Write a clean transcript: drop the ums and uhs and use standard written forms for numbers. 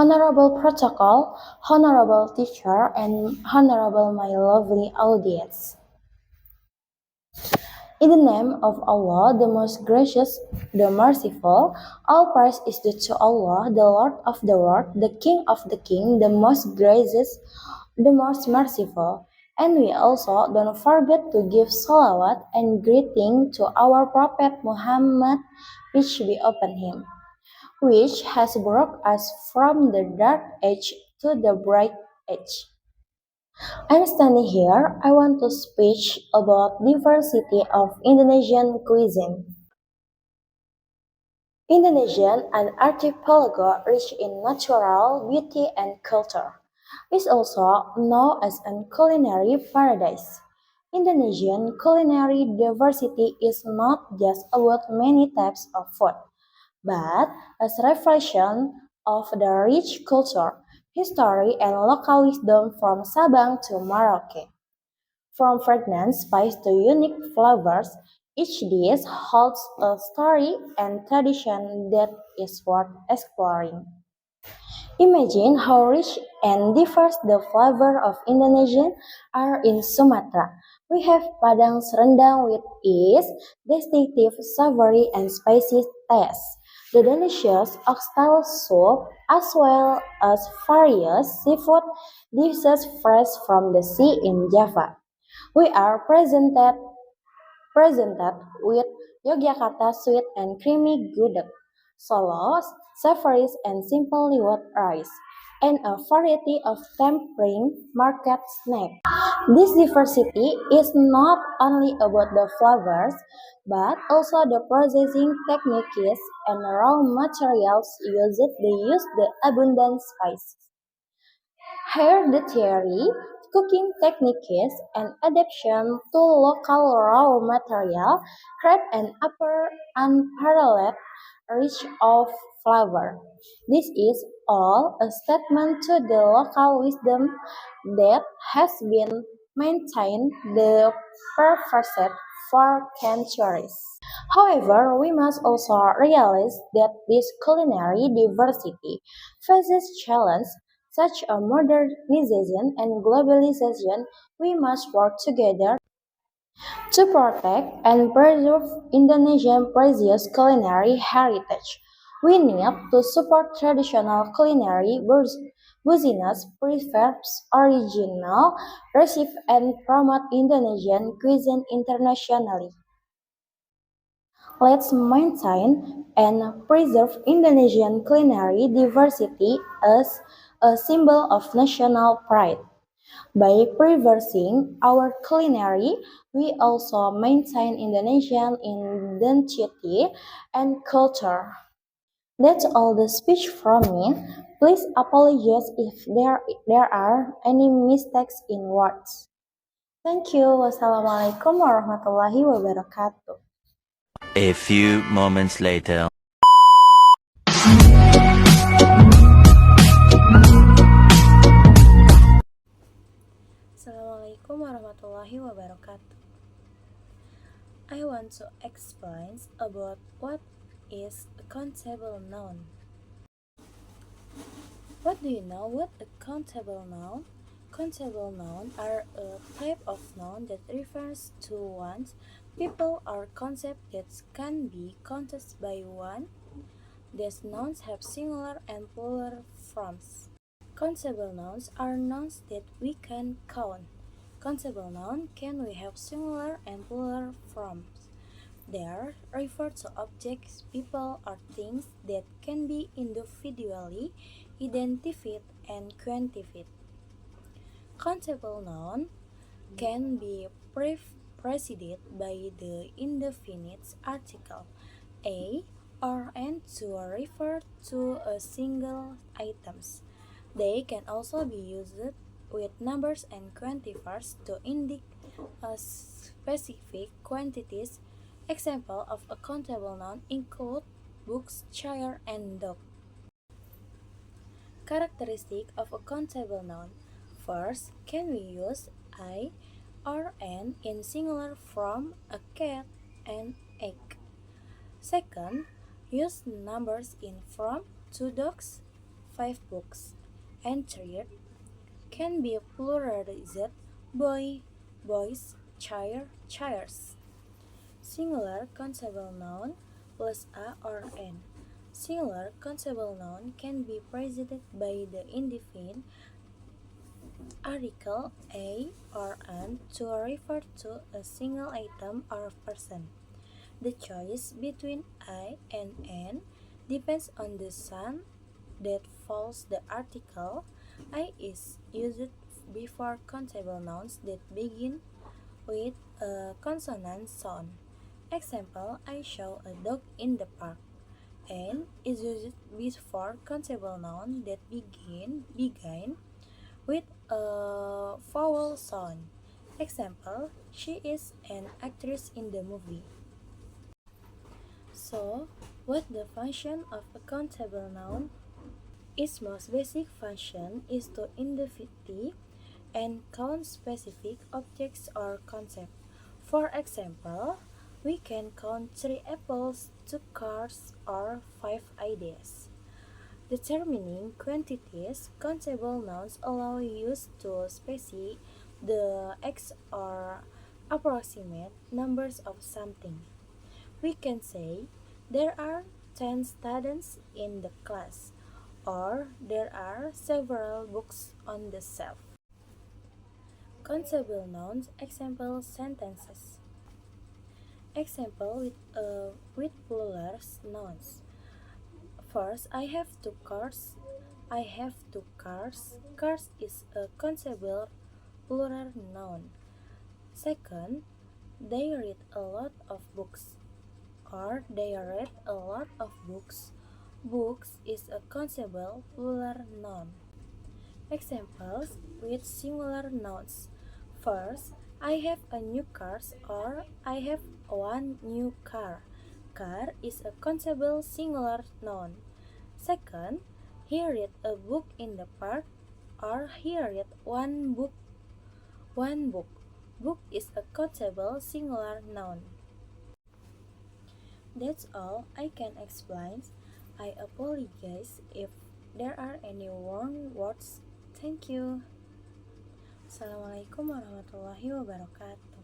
Honorable protocol, honorable teacher, and honorable my lovely audience. In the name of Allah, the most gracious, the merciful, all praise is due to Allah, the Lord of the world, the King of the King, the most gracious, the most merciful. And we also don't forget to give salawat and greeting to our Prophet Muhammad, peace be upon him, which has brought us from the dark age to the bright age. I'm standing here. I want to speak about diversity of Indonesian cuisine. Indonesian, an archipelago rich in natural beauty and culture, is also known as a culinary paradise. Indonesian culinary diversity is not just about many types of food, but as reflection of the rich culture, history, and local wisdom from Sabang to Merauke. From fragrant spice to unique flavors, each dish holds a story and tradition that is worth exploring. Imagine how rich and diverse the flavor of Indonesian are in Sumatra. We have Padang rendang with its distinctive savory and spicy taste, the delicious oxtail soup, as well as various seafood dishes fresh from the sea in Java. We are presented with Yogyakarta sweet and creamy gudeg, Solo's savories and simple liwet rice, and a variety of tempting market snacks. This diversity is not only about the flavors, but also the processing techniques and raw materials used. They use the abundant spices. Here the theory, cooking techniques, and adaptation to local raw material create an unparalleled reach of flavor. This is all a statement to the local wisdom that has been maintained the perfect for centuries. However, we must also realize that this culinary diversity faces challenges such as modernization and globalization. We must work together to protect and preserve Indonesian precious culinary heritage. We need to support traditional culinary business, preserve original recipes, and promote Indonesian cuisine internationally. Let's maintain and preserve Indonesian culinary diversity as a symbol of national pride. By preserving our culinary, we also maintain Indonesian identity and culture. That's all the speech from me. Please apologize if there are any mistakes in words. Thank you. Wassalamualaikum warahmatullahi wabarakatuh. A few moments later. Assalamualaikum warahmatullahi wabarakatuh. I want to explain about what is a countable noun. What do you know what a countable noun? Countable nouns are a type of noun that refers to one's people or concept that can be counted by one. These nouns have singular and plural forms. Countable nouns are nouns that we can count. Countable noun can we have singular and plural forms. They are refer to objects, people, or things that can be individually identified and quantified. Countable noun can be preceded by the indefinite article a or an to refer to a single items. They can also be used with numbers and quantifiers to indicate specific quantities. Example of a countable noun include books, chair, and dog. Characteristic of a countable noun. First, can we use I or an in singular form a cat and egg? Second, use numbers in from 2 dogs, 5 books. And third, can be pluralized boy, boys, chair, chairs. Singular countable noun plus a or an. Singular countable noun can be preceded by the indefinite article a or an to refer to a single item or person. The choice between I and an depends on the sound that follows the article. I is used before countable nouns that begin with a consonant sound. Example, I saw a dog in the park. And is used before countable noun that begin with a vowel sound. Example, she is an actress in the movie. So, what the function of a countable noun? Its most basic function is to identify and count specific objects or concepts. For example, we can count 3 apples, 2 cars, or 5 ideas. Determining quantities, countable nouns allow use to specify the exact or approximate numbers of something. We can say, there are 10 students in the class, or there are several books on the shelf. Countable nouns example sentences. Example with plural nouns. First, I have 2 cars. I have 2 cars. Cars is a countable plural noun. Second, they read a lot of books. Or they read a lot of books. Books is a countable plural noun. Examples with singular nouns. First, I have a new car or I have one new car. Car is a countable singular noun. Second, he read a book in the park or he read one book. One book. Book is a countable singular noun. That's all I can explain. I apologize if there are any wrong words. Thank you. Assalamualaikum warahmatullahi wabarakatuh.